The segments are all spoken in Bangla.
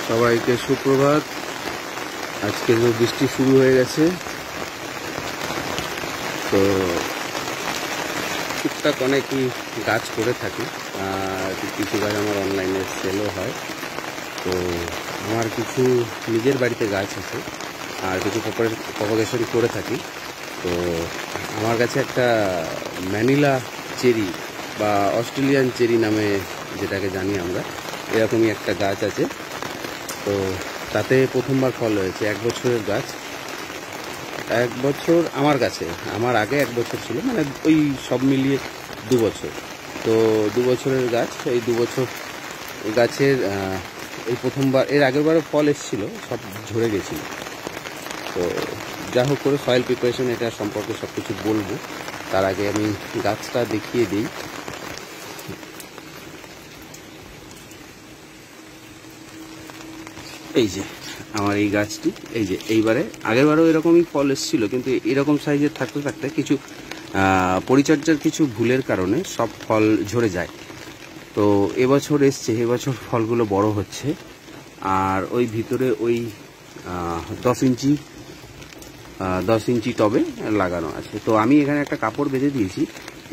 সবাইকে সুপ্রভাত। আজকে তো বৃষ্টি শুরু হয়ে গেছে, তো টুকটাক অনেকই গাছ করে থাকি, আর কিছু গাছ আমার অনলাইনে সেলও হয়। তো আমার কিছু নিজের বাড়িতে গাছ আছে আর কিছু প্রপাগেশন করে থাকি। তো আমার কাছে একটা ম্যানিলা চেরি বা অস্ট্রেলিয়ান চেরি নামে যেটাকে জানি আমরা, এরকমই একটা গাছ আছে। তো তাতে প্রথমবার ফল হয়েছে। 1 বছরের গাছ। 1 বছর আমার কাছে, আমার আগে 1 বছর ছিল, মানে ওই সব মিলিয়ে 2 বছর। তো 2 বছরের গাছ। এই 2 বছর গাছের এই প্রথমবার, এর আগের বারও ফল এসেছিল, সব ঝরে গেছিল। তো যা হোক করে সয়েল প্রিপারেশন এটা সম্পর্কে সব কিছু বলবো, তার আগে আমি গাছটা দেখিয়ে দিই। এই যে আমার এই গাছটি, এই যে এইবারে, আগেরবারও এরকমই ফল এসেছিল, কিন্তু এরকম সাইজের থাকতে থাকতে কিছু পরিচর্যার কিছু ভুলের কারণে সব ফল ঝরে যায়। তো এবছর এসছে, এবছর ফলগুলো বড় হচ্ছে। আর ওই ভিতরে ওই 10 ইঞ্চি টবে লাগানো আছে। তো আমি এখানে একটা কাপড় বেঁধে দিয়েছি।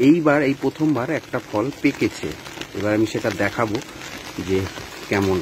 এইবার এই প্রথমবার একটা ফল পেকেছে, এবার আমি সেটা দেখাবো যে কেমন।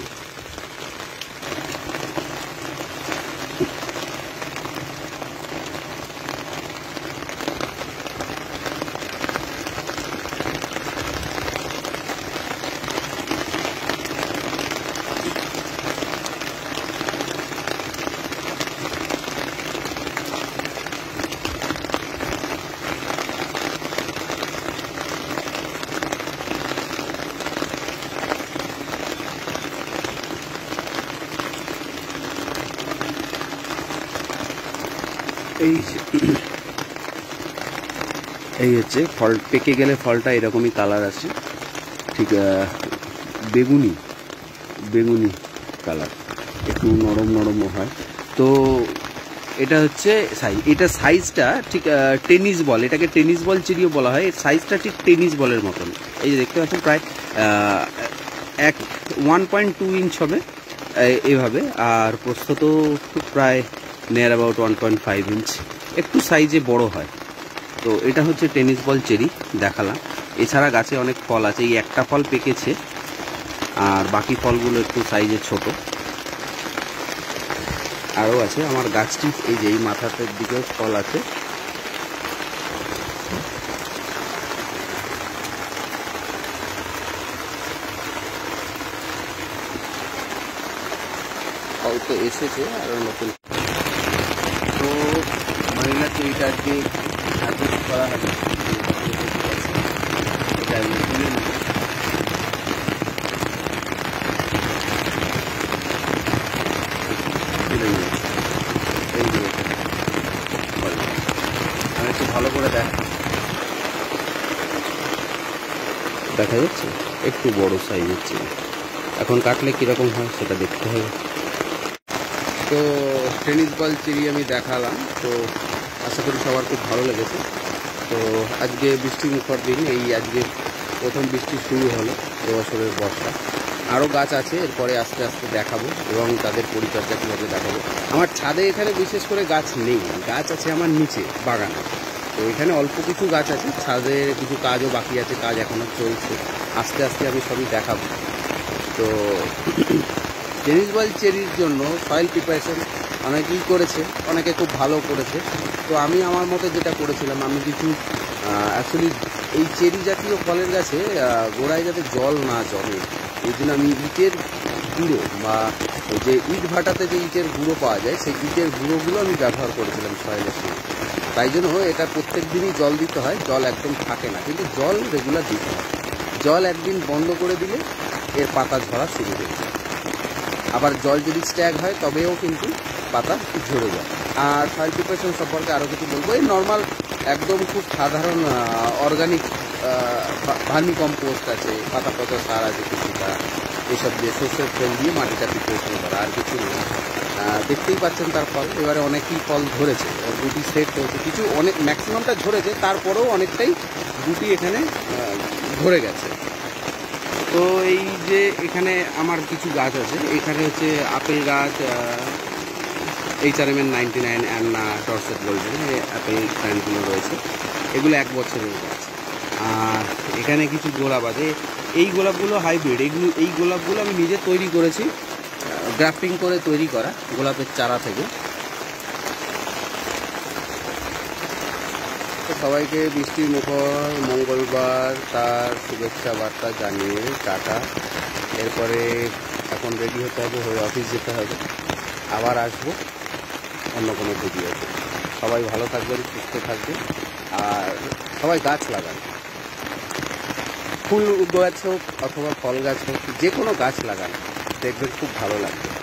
এই হচ্ছে ফল, পেকে গেলে ফলটা এরকমই কালার আসে, ঠিক বেগুনি কালার, একটু নরম নরমও হয়। তো এটা হচ্ছে এটা সাইজটা ঠিক টেনিস বল, এটাকে টেনিস বল চেরিও বলা হয়। এর সাইজটা ঠিক টেনিস বলের মতন। এই যে দেখতে পাচ্ছেন, প্রায় 1.2 ইঞ্চ হবে এভাবে, আর প্রস্থ তো প্রায় নিয়ার অ্যাবাউট 1.5 ইঞ্চ, একটু সাইজে বড় হয়। তো এটা হচ্ছে টেনিস বল চেরি, দেখালাম। এছাড়া গাছে অনেক ফল আছে, এই একটা ফল পেকেছে, আর বাকি ফলগুলো একটু সাইজে ছোট। আরও আছে আমার গাছটি, এই যে এই মাথাটার দিকেও ফল আছে। ফল তো এসেছে আরও নতুন। তো মহিলা চেরিটা আজকে হারভেস্ট করা হবে, এটা আমি তুলে নিই। এই যে আমি একটু ভালো করে দেখা যাচ্ছে, একটু বড় সাইজ হচ্ছে। এখন কাটলে কীরকম হয় সেটা দেখতে হবে। তো টেনিস বল চেরি আমি দেখালাম, তো আশা করি সবার খুব ভালো লেগেছে। তো আজকে বৃষ্টি মুখর দিন, এই আজকে প্রথম বৃষ্টি শুরু হলো এবছরের বর্ষা। আরও গাছ আছে, এরপরে আস্তে আস্তে দেখাবো এবং তাদের পরিচর্যা কীভাবে দেখাবো। আমার ছাদে এখানে বিশেষ করে গাছ নেই, গাছ আছে আমার নিচে বাগানে। তো এখানে অল্প কিছু গাছ আছে, ছাদে কিছু কাজও বাকি আছে, কাজ এখনও চলছে, আস্তে আস্তে আমি সবই দেখাবো। তো টেনিস বল চেরির জন্য সয়েল প্রিপারেশন অনেকেই করেছে, অনেকে খুব ভালো করেছে। তো আমি আমার মতে যেটা করেছিলাম, আমি কিছু অ্যাকচুয়ালি এই চেরি জাতীয় ফলের গাছে গোড়ায় যাতে জল না জমে, এই জন্য আমি ইটের গুঁড়ো বা যে ইট ভাটাতে যে ইটের গুঁড়ো পাওয়া যায়, সেই ইটের গুঁড়োগুলো আমি ব্যবহার করেছিলাম সয়েলের সঙ্গে। তাই জন্য এটা প্রত্যেক দিনই জল দিতে হয়, জল একদম থাকে না, কিন্তু জল রেগুলার দিতে হয়। জল একদিন বন্ধ করে দিলে এর পাতা ঝরা শুরু হয়ে যায়। আবার জল যদি স্ট্যাগ হয় তবেও কিন্তু পাতা ঝরে যায়। আর সয়েল প্রিপারেশন সম্পর্কে আরও কিছু বলবো, এই নর্মাল একদম খুব সাধারণ অর্গানিক ভার্মি কম্পোস্ট আছে, পাতা পচা সার আছে কিছুটা, এসব দিয়ে শস্যের তেল দিয়ে মাটিটা প্রিপারেশন করা, আর কিছু নেই। দেখতেই পাচ্ছেন তার ফল, এবারে অনেকই ফল ধরেছে, গুটি সেট হয়েছে, কিছু অনেক ম্যাক্সিমামটা ঝরেছে, তারপরেও অনেকটাই গুটি এখানে ধরে গেছে। তো এই যে এখানে আমার কিছু গাছ আছে, এখানে হচ্ছে আপেল গাছ, HRMN 99 অ্যান্না টর্সেট গোল্ডেন অ্যাপেল প্ল্যান্টগুলো রয়েছে, এগুলো 1 বছরের গাছ। আর এখানে কিছু গোলাপ আছে, এই গোলাপগুলো হাইব্রিড, এই গোলাপগুলো আমি নিজে তৈরি করেছি, গ্রাফটিং করে তৈরি করা গোলাপের চারা থেকে। তো সবাইকে বৃষ্টির মুখর মঙ্গলবার তার শুভেচ্ছা বার্তা জানিয়ে টাটা। এরপরে এখন রেডি হতে হবে, হয়ে অফিস যেতে হবে, আবার আসবো অন্য কোনো ভিডিওতে। সবাই ভালো থাকবেন, সুস্থ থাকবেন, আর সবাই গাছ লাগান। ফুল গাছ হোক অথবা ফল গাছ হোক, যে কোনো গাছ লাগান, দেখবেন খুব ভালো লাগবে।